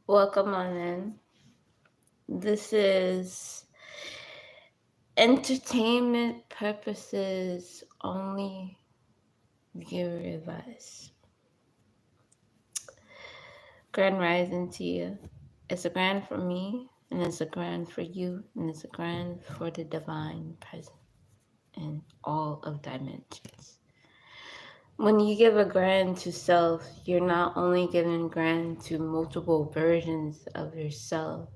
Welcome on in. This is entertainment purposes only, viewer advice. Grand rising to you. It's a grand for me, and it's a grand for you, and it's a grand for the divine present in all of dimensions. When you give a grand to self, you're not only giving grand to multiple versions of yourself,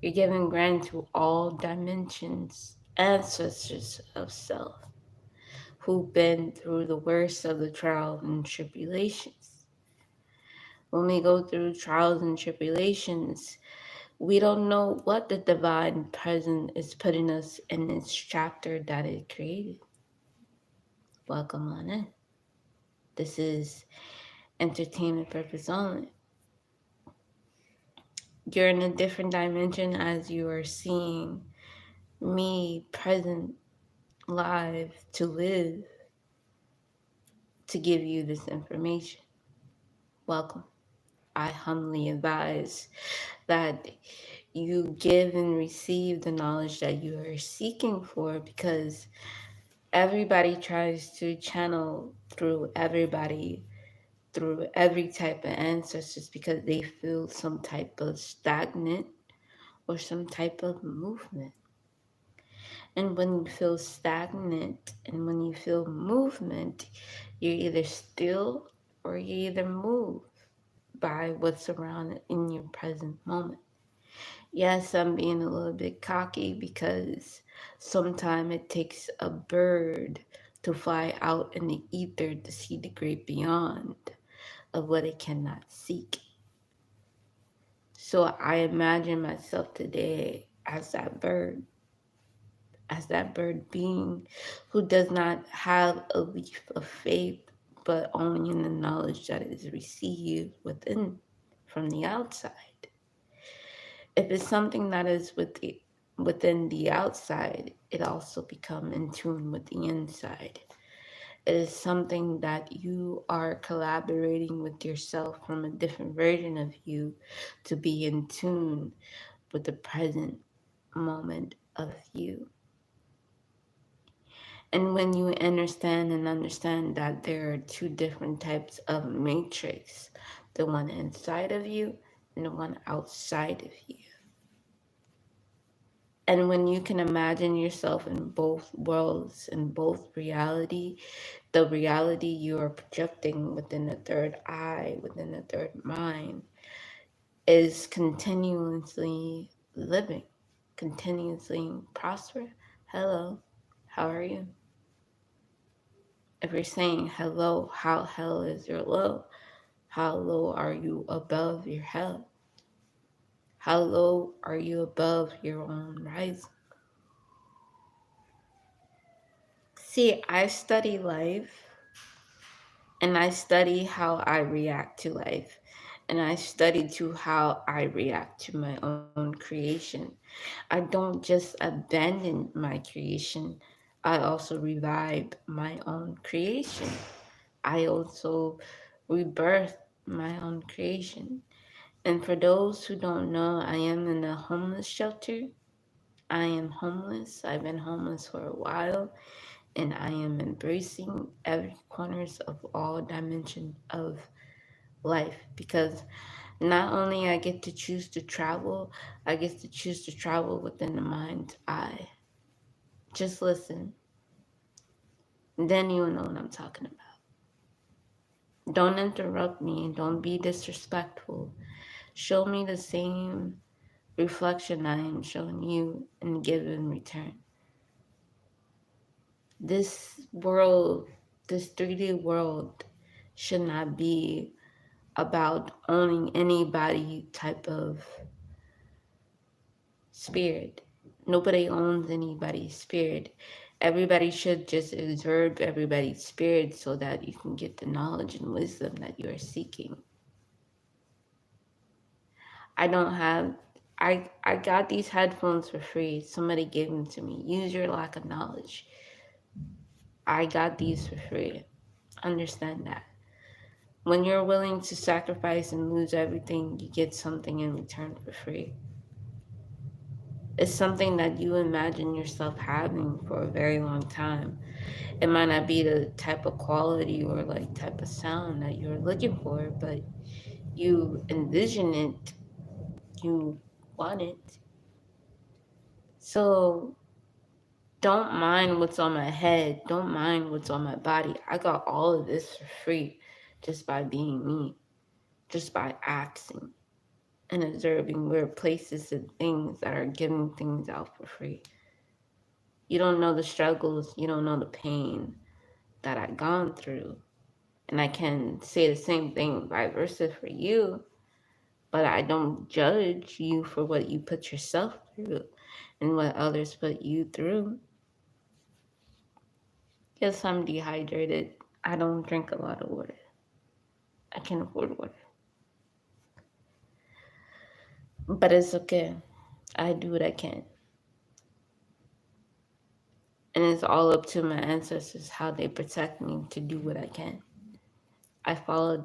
you're giving grand to all dimensions, ancestors of self, who've been through the worst of the trials and tribulations. When we go through trials and tribulations, we don't know what the divine presence is putting us in its chapter that it created. Welcome on in. This is entertainment purpose only. You're in a different dimension as you are seeing me present live to live to give you this information. Welcome. I humbly advise that you give and receive the knowledge that you are seeking for, because everybody tries to channel through everybody, through every type of ancestors, because they feel some type of stagnant or some type of movement. And when you feel stagnant and when you feel movement, you're either still or you either move by what's around in your present moment. Yes, I'm being a little bit cocky because sometimes it takes a bird to fly out in the ether to see the great beyond of what it cannot seek. So I imagine myself today as that bird being who does not have a leaf of faith, but only in the knowledge that is received from the outside. If it's something that is within the outside, it also become in tune with the inside. It is something that you are collaborating with yourself from a different version of you to be in tune with the present moment of you. And when you understand that there are two different types of matrix, the one inside of you and the one outside of you. And when you can imagine yourself in both worlds, in both reality, the reality you are projecting within the third eye, within the third mind, is continuously living, continuously prosper. Hello, how are you? If you're saying hello, how hell is your low? How low are you above your hell? How low are you above your own rising? See, I study life and I study how I react to life. And I study to how I react to my own creation. I don't just abandon my creation, I also revive my own creation. I also rebirth my own creation. And for those who don't know, I am in a homeless shelter. I am homeless. I've been homeless for a while, and I am embracing every corners of all dimensions of life, because not only I get to choose to travel, I get to choose to travel within the mind's eye. Just listen. Then you'll know what I'm talking about. Don't interrupt me. Don't be disrespectful. Show me the same reflection I am showing you and give in return. This world, this 3D world, should not be about owning anybody type of spirit. Nobody owns anybody's spirit. Everybody should just observe everybody's spirit so that you can get the knowledge and wisdom that you are seeking. I don't have I got these headphones for free. Somebody gave them to me. Use your lack of knowledge. I got these for free. Understand that. When you're willing to sacrifice and lose everything, you get something in return for free. It's something that you imagine yourself having for a very long time. It might not be the type of quality or like type of sound that you're looking for, but you envision it, you want it. So don't mind what's on my head, don't mind what's on my body. I got all of this for free just by being me, just by acting and observing weird places and things that are giving things out for free. You don't know the struggles, you don't know the pain that I've gone through. And I can say the same thing vice versa for you, but I don't judge you for what you put yourself through and what others put you through. Yes, I'm dehydrated. I don't drink a lot of water. I can afford water. But it's okay. I do what I can. And it's all up to my ancestors how they protect me to do what I can. I follow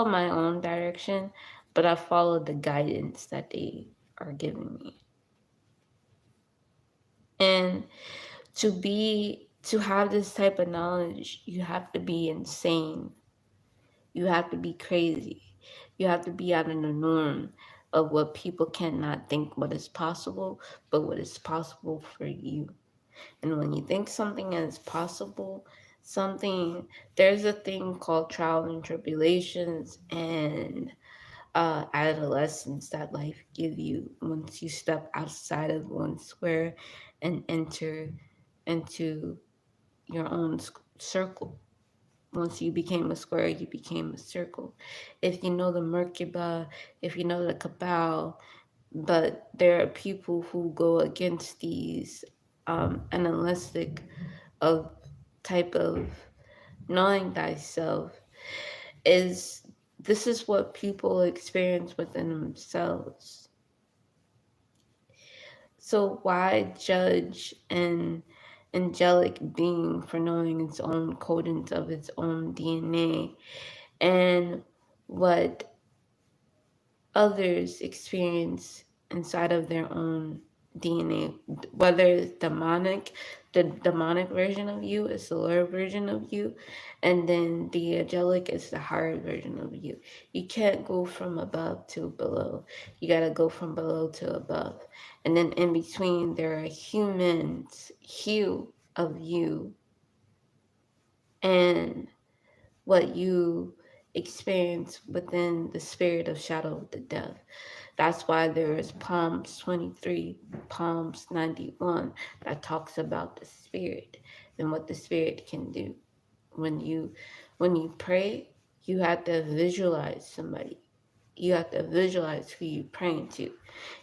my own direction, but I follow the guidance that they are giving me. And to have this type of knowledge, you have to be insane. You have to be crazy. You have to be out of the norm of what people cannot think what is possible, but what is possible for you. And when you think something is possible, there's a thing called trial and tribulations and adolescence that life give you once you step outside of one square and enter into your own circle. Once you became a square, you became a circle. If you know the Merkaba, if you know the Cabal, but there are people who go against these animalistic of type of knowing thyself is this is what people experience within themselves. So why judge an angelic being for knowing its own codons of its own DNA and what others experience inside of their own DNA, whether it's the demonic version of you is the lower version of you, and then the angelic is the higher version of you. You can't go from above to below. You gotta go from below to above. And then in between there are humans, hue of you, and what you experience within the spirit of shadow of the death. That's why there is Psalms 23, Psalms 91 that talks about the spirit and what the spirit can do. When you pray, you have to visualize somebody. You have to visualize who you're praying to.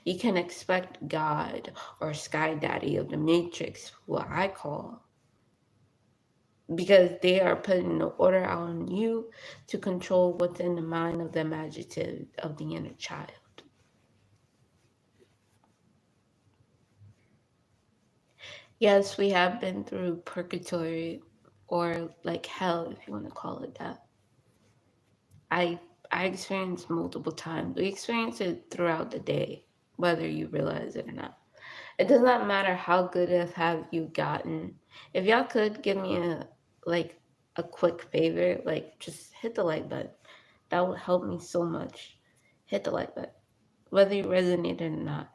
You can expect God or Sky Daddy of the Matrix, who I call, because they are putting the order on you to control what's in the mind of the imaginative of the inner child. Yes, we have been through purgatory or like hell, if you want to call it that. I I experienced multiple times. We experience it throughout the day, whether you realize it or not. It does not matter how good of have you gotten. If y'all could give me a quick favor, like just hit the like button. That would help me so much. Hit the like button. Whether you resonate or not.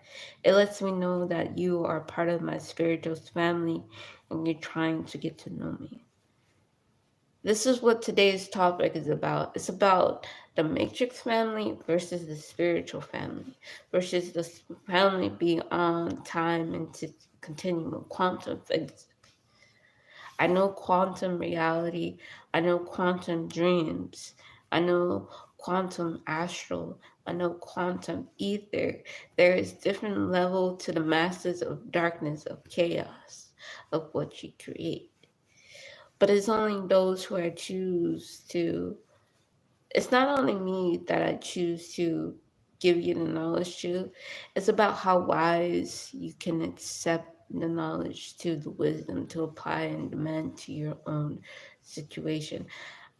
It lets me know that you are part of my spiritual family and you're trying to get to know me. This is what today's topic is about. It's about the matrix family versus the spiritual family versus the family beyond time into continuum quantum physics. I know quantum reality. I know quantum dreams. I know quantum astral. I know quantum ether. There is different level to the masters of darkness, of chaos, of what you create. But it's only those who I choose to, it's not only me that I choose to give you the knowledge to, it's about how wise you can accept the knowledge to the wisdom to apply and demand to your own situation.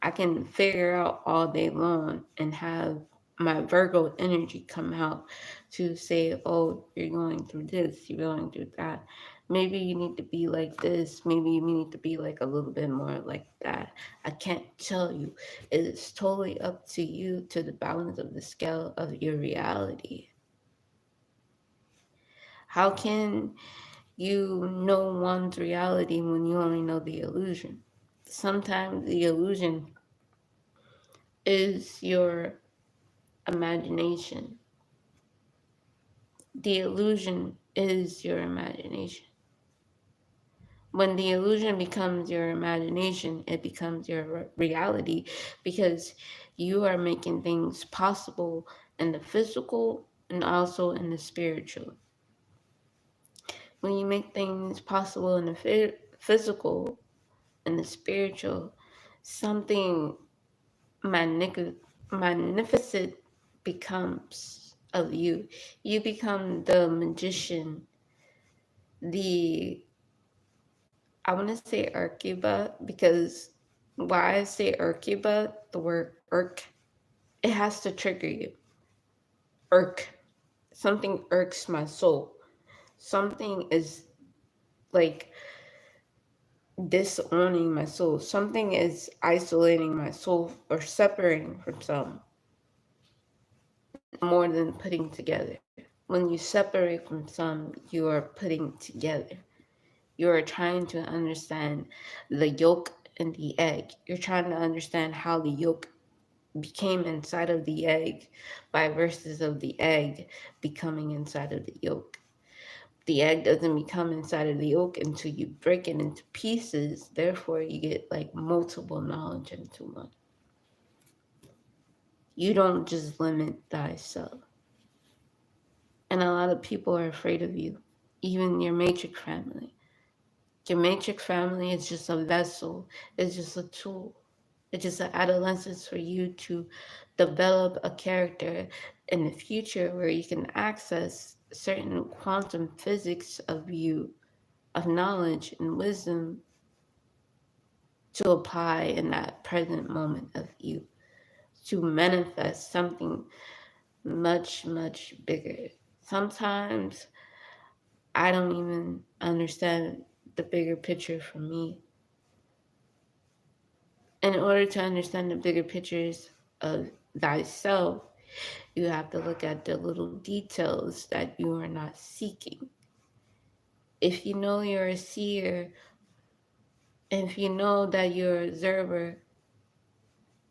I can figure out all day long and have my Virgo energy come out to say, oh, you're going through this, you're going through that. Maybe you need to be like this. Maybe you need to be like a little bit more like that. I can't tell you. It's totally up to you, to the balance of the scale of your reality. How can you know one's reality when you only know the illusion? Sometimes the illusion is your imagination. The illusion is your imagination. When the illusion becomes your imagination, it becomes your reality because you are making things possible in the physical and also in the spiritual. When you make things possible in the physical and the spiritual, something magnificent becomes of you. You become the magician, the, I want to say Urkiba because why I say Urkiba, the word irk, it has to trigger you. Irk. Something irks my soul. Something is like disowning my soul. Something is isolating my soul or separating from some more than putting together. When you separate from some, you are putting together. You are trying to understand the yolk and the egg. You're trying to understand how the yolk became inside of the egg by verses of the egg becoming inside of the yolk. The egg doesn't become inside of the yolk until you break it into pieces. Therefore, you get like multiple knowledge into one. You don't just limit thyself. And a lot of people are afraid of you, even your matrix family. Your matrix family is just a vessel, it's just a tool. It's just an adolescence for you to develop a character in the future where you can access certain quantum physics of you, of knowledge and wisdom to apply in that present moment of you, to manifest something much, much bigger. Sometimes I don't even understand the bigger picture for me. In order to understand the bigger pictures of thyself, you have to look at the little details that you are not seeking. If you know you're a seer, if you know that you're an observer,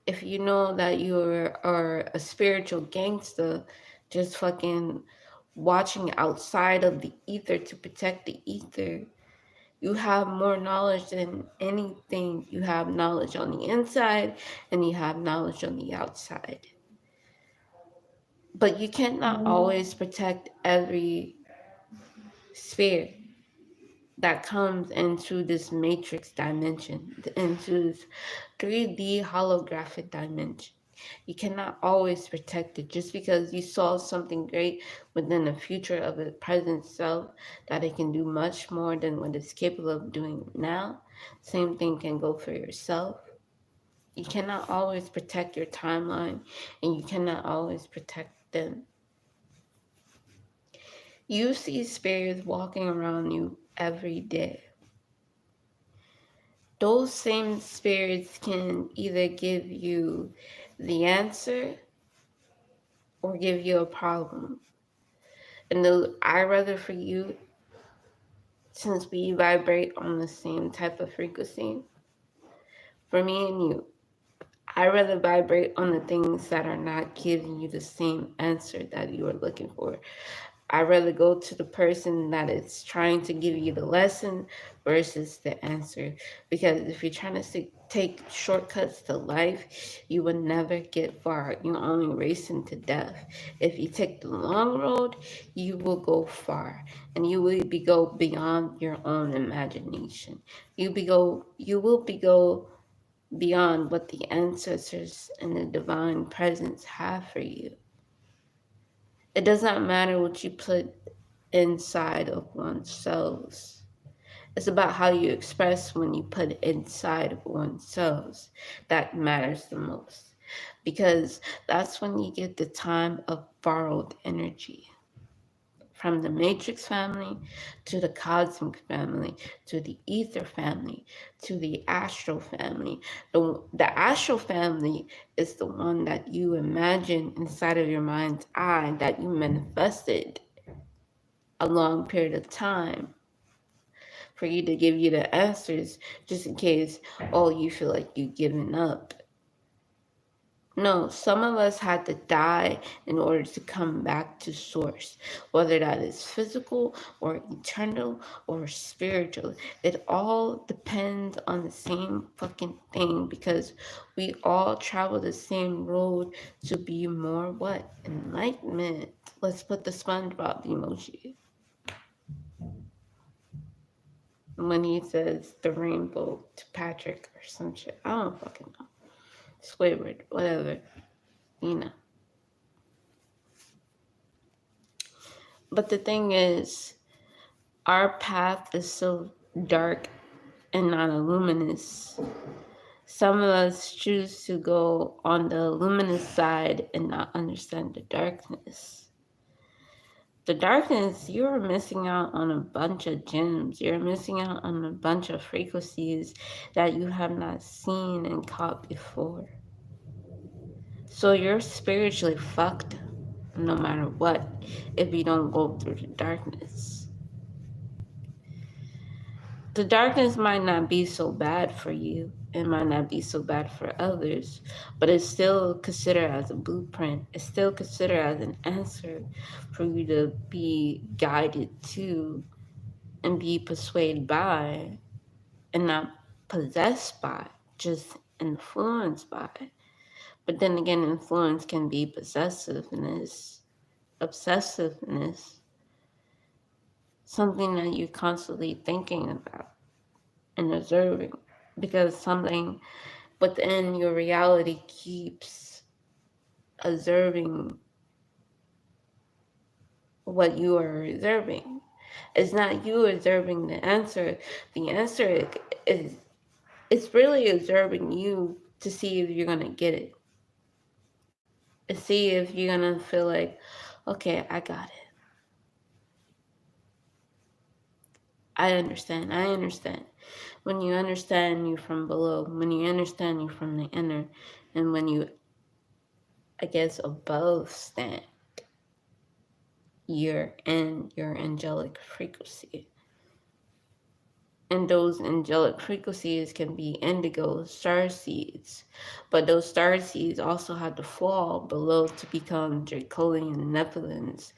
if you know that you are a spiritual gangster, just fucking watching outside of the ether to protect the ether, you have more knowledge than anything. You have knowledge on the inside and you have knowledge on the outside. But you cannot always protect every spirit that comes into this matrix dimension, into this 3D holographic dimension. You cannot always protect it just because you saw something great within the future of the present self that it can do much more than what it's capable of doing now. Same thing can go for yourself. You cannot always protect your timeline and you cannot always protect them. You see spirits walking around you every day. Those same spirits can either give you the answer or give you a problem. And I rather for you, since we vibrate on the same type of frequency, for me and you, I rather vibrate on the things that are not giving you the same answer that you are looking for. I'd rather go to the person that is trying to give you the lesson versus the answer. Because if you're trying to take shortcuts to life, you will never get far. You only race into death. If you take the long road, you will go far. And you will go beyond your own imagination. You will go beyond what the ancestors and the divine presence have for you. It does not matter what you put inside of oneself. It's about how you express when you put it inside of oneself that matters the most. Because that's when you get the time of borrowed energy. From the matrix family to the cosmic family to the ether family to the astral family. The astral family is the one that you imagine inside of your mind's eye that you manifested a long period of time for you to give you the answers just in case, oh, you feel like you've given up. No, some of us had to die in order to come back to source, whether that is physical or eternal or spiritual. It all depends on the same fucking thing because we all travel the same road to be more what? Enlightenment. Let's put the SpongeBob emoji. When he says the rainbow to Patrick or some shit. I don't fucking know. Squidward, whatever. You know. But the thing is, our path is so dark and not luminous. Some of us choose to go on the luminous side and not understand the darkness. The darkness, you're missing out on a bunch of gems. You're missing out on a bunch of frequencies that you have not seen and caught before. So you're spiritually fucked no matter what if you don't go through the darkness. The darkness might not be so bad for you. It might not be so bad for others, but it's still considered as a blueprint. It's still considered as an answer for you to be guided to and be persuaded by and not possessed by, just influenced by. But then again, influence can be possessiveness, obsessiveness, something that you're constantly thinking about and observing because something within your reality keeps observing what you are observing. It's not you observing the answer. The answer is it's really observing you to see if you're gonna get it. To see if you're gonna feel like, okay, I got it. I understand. I understand. When you understand you from below, when you understand you from the inner, and when you, I guess, above stand, you're in your angelic frequency. And those angelic frequencies can be indigo, star seeds. But those star seeds also have to fall below to become Draconian Nephilims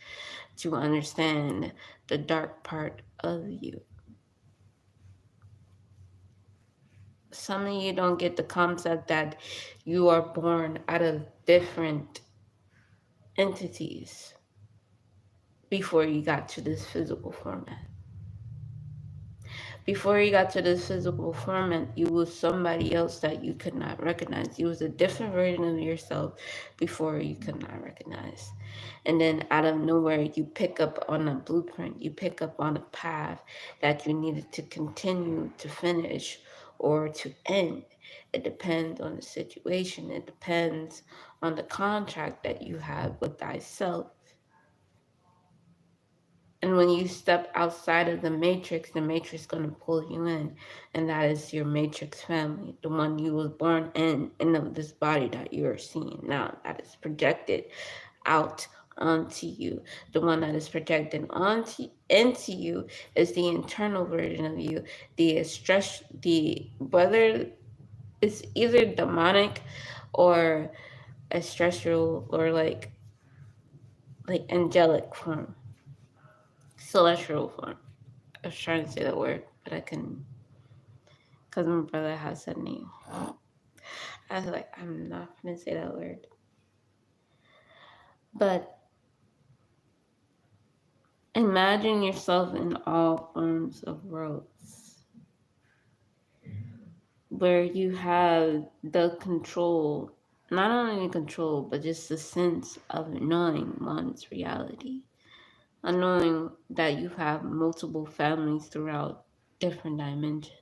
to understand the dark part of you. Some of you don't get the concept that you are born out of different entities before you got to this physical format. Before you got to this physical format, you was somebody else that you could not recognize. You was a different version of yourself before you could not recognize. And then out of nowhere, you pick up on a blueprint. You pick up on a path that you needed to continue to finish or to end. It depends on the situation. It depends on the contract that you have with thyself. And when you step outside of the matrix is going to pull you in. And that is your matrix family, the one you was born in and of this body that you are seeing now, that is projected out onto you. The one that is projected into you is the internal version of you. Whether it's either demonic or ancestral or like angelic form. Celestial form. I was trying to say that word, but I couldn't. Because my brother has that name. I was like, I'm not going to say that word. But imagine yourself in all forms of worlds where you have the control, not only control, but just the sense of knowing one's reality. Knowing that you have multiple families throughout different dimensions.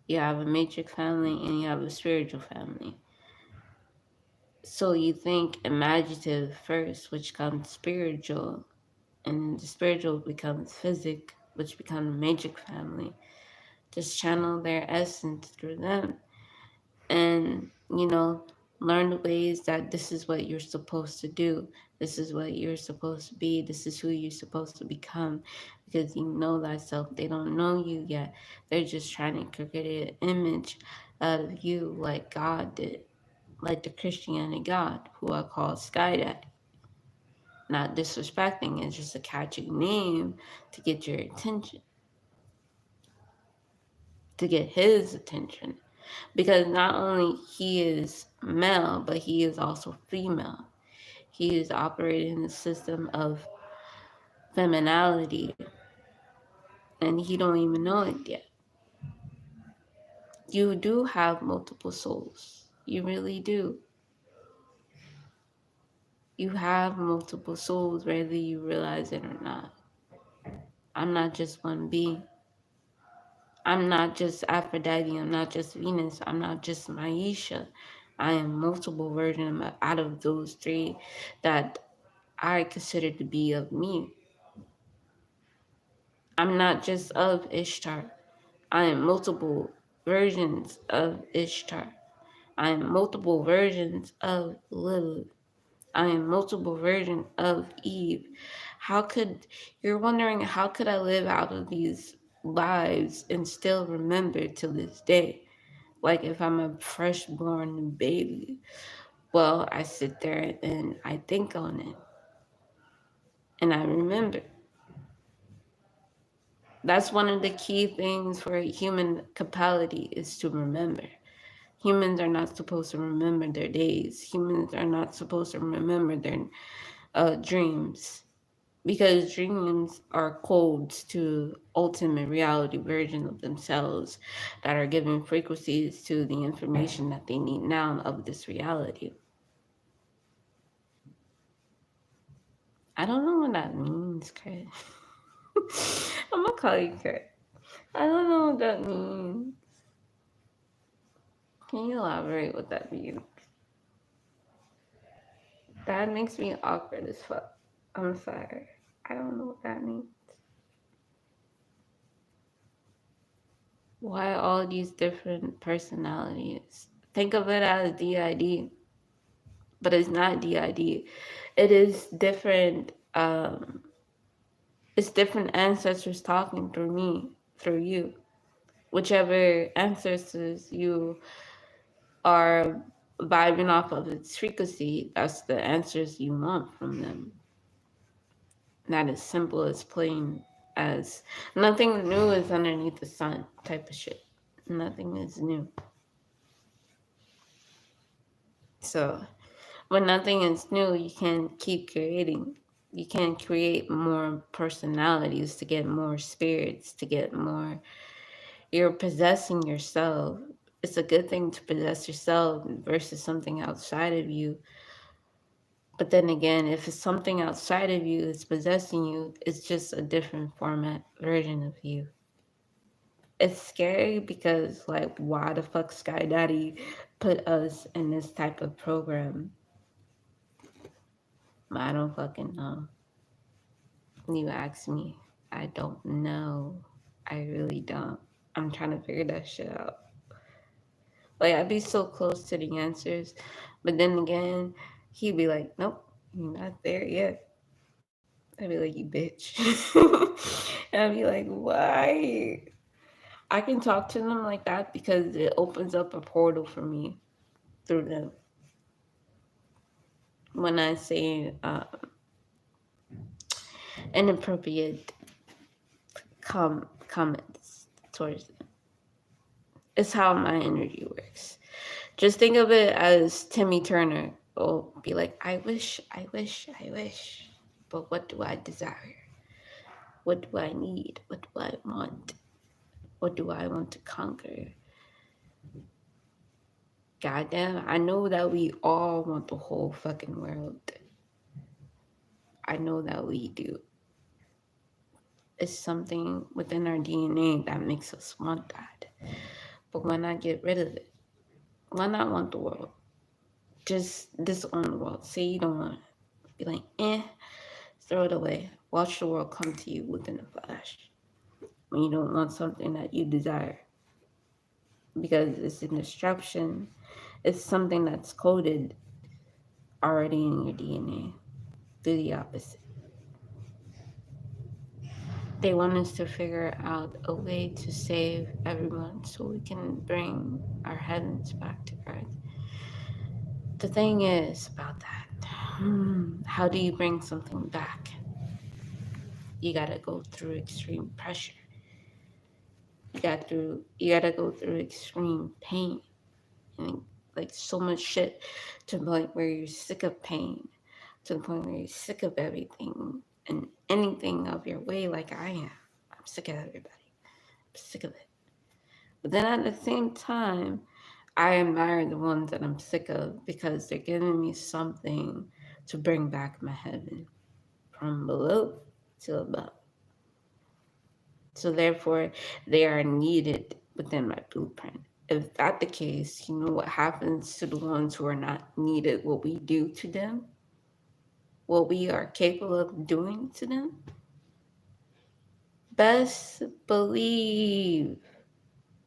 You have a matrix family and you have a spiritual family. So you think imaginative first, which comes spiritual, and the spiritual becomes physic, which becomes matrix family. Just channel their essence through them. And learn the ways that this is what you're supposed to do, this is what you're supposed to be, this is who you're supposed to become, because you know thyself. They don't know you yet. They're just trying to create an image out of you, like God did, like the Christianity God, who I call Sky Daddy. Not disrespecting, it's just a catchy name to get your attention, to get his attention, because not only he is male, but he is also female. He is operating in the system of femininity, and he don't even know it yet. You do have multiple souls. You really do. You have multiple souls, whether you realize it or not. I'm not just one being. I'm not just Aphrodite. I'm not just Venus. I'm not just Maisha. I am multiple versions out of those three that I consider to be of me. I'm not just of Ishtar. I am multiple versions of Ishtar. I am multiple versions of Lilith. I am multiple versions of Eve. You're wondering, how could I live out of these lives and still remember to this day? Like if I'm a fresh born baby. Well, I sit there and I think on it. And I remember. That's one of the key things for human capacity, is to remember. Humans are not supposed to remember their days. Humans are not supposed to remember their dreams, because dreams are codes to ultimate reality version of themselves that are giving frequencies to the information that they need now of this reality. I don't know what that means, Kurt. I'm gonna call you Kurt. I don't know what that means. Can you elaborate what that means? That makes me awkward as fuck. I'm sorry. I don't know what that means. Why all these different personalities? Think of it as DID, but it's not DID. It is different. It's different ancestors talking through me, through you. Whichever ancestors you are vibing off of its frequency, that's the answers you want from them. Not as simple as plain as nothing new is underneath the sun type of shit. Nothing is new. So when nothing is new, you can't keep creating. You can't create more personalities to get more spirits, to get more. You're possessing yourself. It's a good thing to possess yourself versus something outside of you. But then again, if it's something outside of you that's possessing you, it's just a different format version of you. It's scary because, like, why the fuck Sky Daddy put us in this type of program? I don't fucking know. You ask me, I don't know. I really don't. I'm trying to figure that shit out. Like, I'd be so close to the answers, but then again, he'd be like, nope, you're not there yet. I'd be like, you bitch. And I'd be like, why? I can talk to them like that because it opens up a portal for me through them. When I say inappropriate comments towards them, it's how my energy works. Just think of it as Timmy Turner will be like, I wish, I wish, I wish. But what do I desire? What do I need? What do I want? What do I want to conquer? Goddamn, I know that we all want the whole fucking world. I know that we do. is something within our DNA that makes us want that. But why not get rid of it? Why not want the world? Just disown the world. Say you don't want it. Be like, throw it away. Watch the world come to you within a flash when you don't want something that you desire. Because it's an disruption. It's something that's coded already in your DNA. Do the opposite. They want us to figure out a way to save everyone so we can bring our heavens back to earth. The thing is about that, how do you bring something back? You gotta go through extreme pressure. You gotta go through extreme pain and like so much shit to the point where you're sick of pain, to the point where you're sick of everything and anything of your way like I am. I'm sick of everybody. I'm sick of it. But then at the same time, I admire the ones that I'm sick of because they're giving me something to bring back my heaven from below to above. So therefore, they are needed within my blueprint. If that's the case, you know what happens to the ones who are not needed, what we do to them, what we are capable of doing to them? Best believe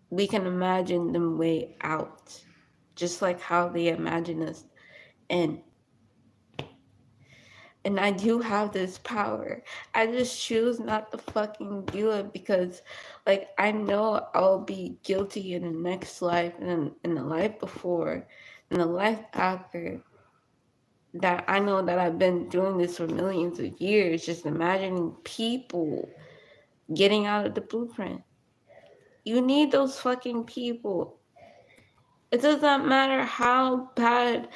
we can imagine them way out, just like how they imagine us in. And I do have this power. I just choose not to fucking do it because, like, I know I'll be guilty in the next life and in the life before, and the life after. That I know that I've been doing this for millions of years, just imagining people getting out of the blueprint. You need those fucking people. It doesn't matter how bad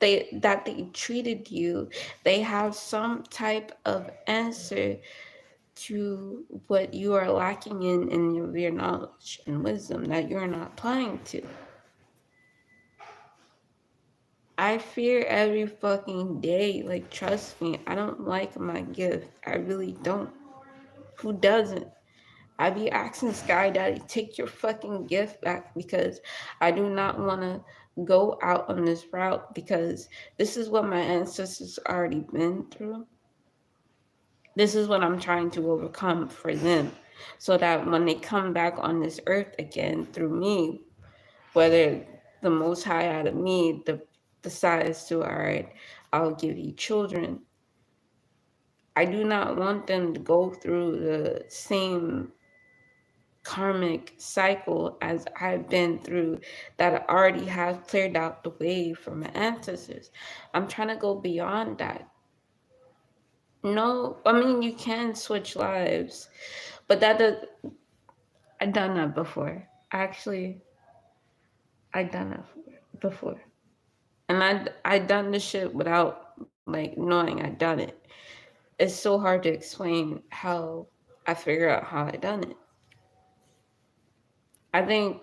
they treated you. They have some type of answer to what you are lacking in your knowledge and wisdom that you're not applying to. I fear every fucking day. Like, trust me, I don't like my gift. I really don't. Who doesn't? I be asking Sky Daddy, take your fucking gift back because I do not want to go out on this route because this is what my ancestors already been through. This is what I'm trying to overcome for them so that when they come back on this earth again through me, whether the most high out of me, decides to, all right, I'll give you children. I do not want them to go through the same karmic cycle as I've been through that already have cleared out the way for my ancestors. I'm trying to go beyond that. No, I mean, you can switch lives, but that does, I've done that before. Actually, I've done that before. And I done this shit without like knowing I done it. It's so hard to explain how I figure out how I done it. I think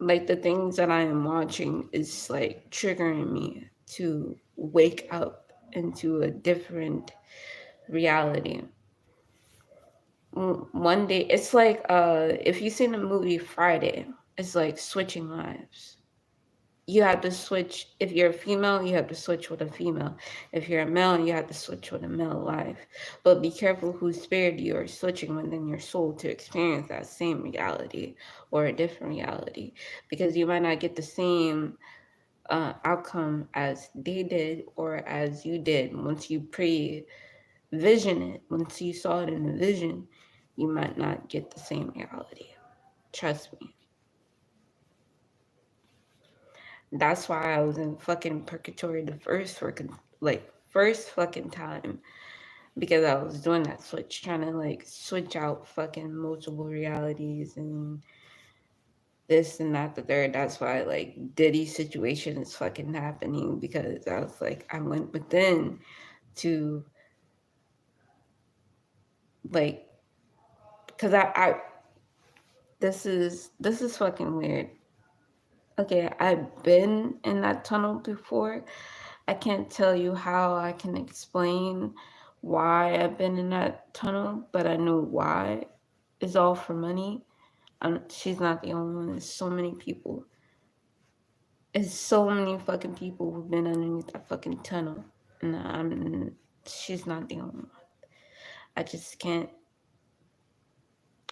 like the things that I am watching is like triggering me to wake up into a different reality. One day, it's like if you've seen the movie Friday, it's like switching lives. You have to switch. If you're a female, you have to switch with a female. If you're a male, you have to switch with a male life. But be careful whose spirit you are switching within your soul to experience that same reality or a different reality, because you might not get the same outcome as they did or as you did. Once you pre-vision it, once you saw it in the vision, you might not get the same reality. Trust me. That's why I was in fucking purgatory the first fucking time, because I was doing that switch, trying to like switch out fucking multiple realities and this and that, the third. That's why like Diddy situation is fucking happening, because I was like, I went within to like, because I this is fucking weird. Okay, I've been in that tunnel before. I can't tell you how I can explain why I've been in that tunnel, but I know why. It's all for money. She's not the only one. There's so many people. There's so many fucking people who've been underneath that fucking tunnel. And she's not the only one. I just can't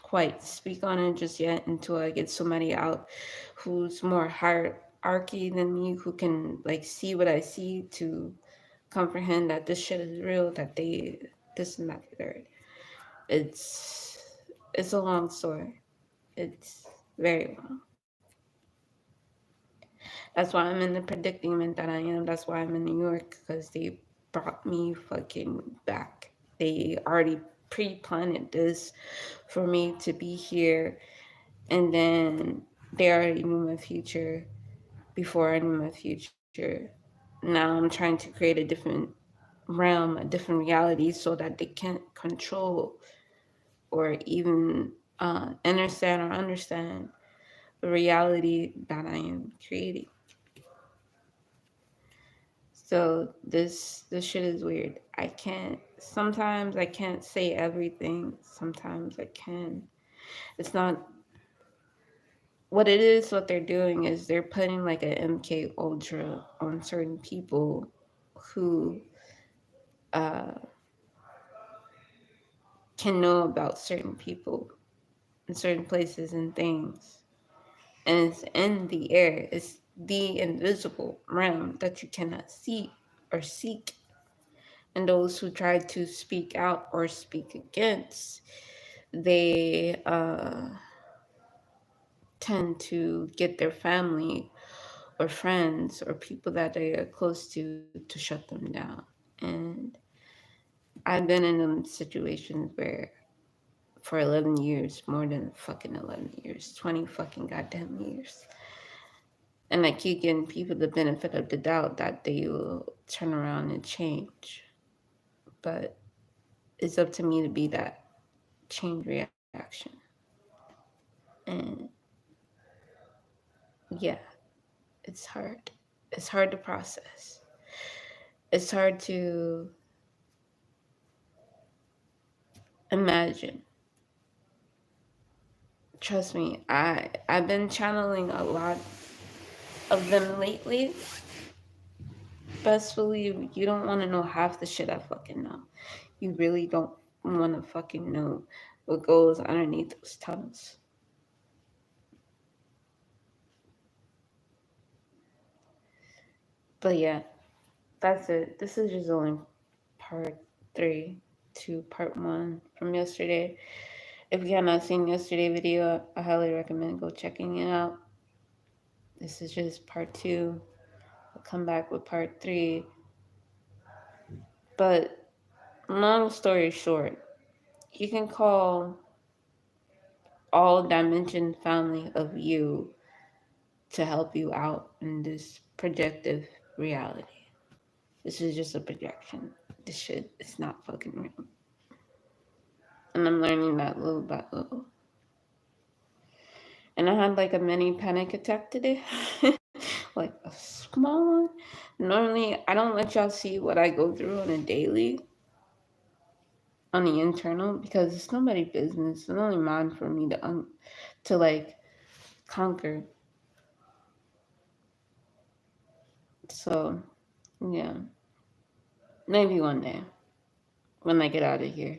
quite speak on it just yet until I get somebody out who's more hierarchy than me, who can like see what I see to comprehend that this shit is real, that this and that third. It's it's a long story. It's very long. That's why I'm in the predicament that I am. That's why I'm in New York, because they brought me fucking back. They already pre-planned this for me to be here, and then they already knew my future before I knew my future. Now I'm trying to create a different realm, a different reality, so that they can't control or even understand or understand the reality that I am creating. So this shit is weird. I can't, sometimes I can't say everything. Sometimes I can. It's not what it is. What they're doing is they're putting like a MK Ultra on certain people who uh, can know about certain people in certain places and things. And it's in the air. It's the invisible realm that you cannot see or seek. And those who try to speak out or speak against, they tend to get their family or friends or people that they are close to shut them down. And I've been in them situations where for 11 years, more than fucking 11 years, 20 fucking goddamn years. And I keep giving people the benefit of the doubt that they will turn around and change. But it's up to me to be that chain reaction. And yeah, it's hard. It's hard to process. It's hard to imagine. Trust me, I've been channeling a lot of them lately. Best believe you don't want to know half the shit I fucking know. You really don't want to fucking know what goes underneath those tunnels. But yeah, that's it. This is just only part 3 to part 1 from yesterday. If you have not seen yesterday's video, I highly recommend go checking it out. This is just part 2. I'll come back with part 3. But long story short, you can call all dimension family of you to help you out in this projective reality. This is just a projection. This shit is not fucking real. And I'm learning that little by little. And I had like a mini panic attack today. Like a small one. Normally, I don't let y'all see what I go through on a daily, on the internal, because it's nobody's business. It's only mine for me to like conquer. So, yeah. Maybe one day when I get out of here.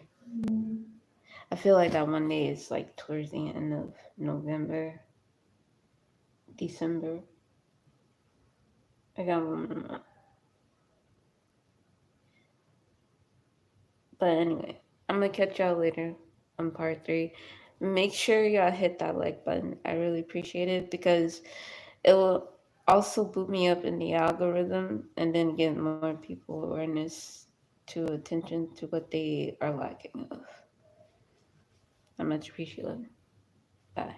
I feel like that one day is like towards the end of November, December. I got 1 month. But anyway, I'm gonna catch y'all later on part 3. Make sure y'all hit that like button. I really appreciate it because it will also boot me up in the algorithm and then get more people awareness to attention to what they are lacking of. I much appreciate it. Bye.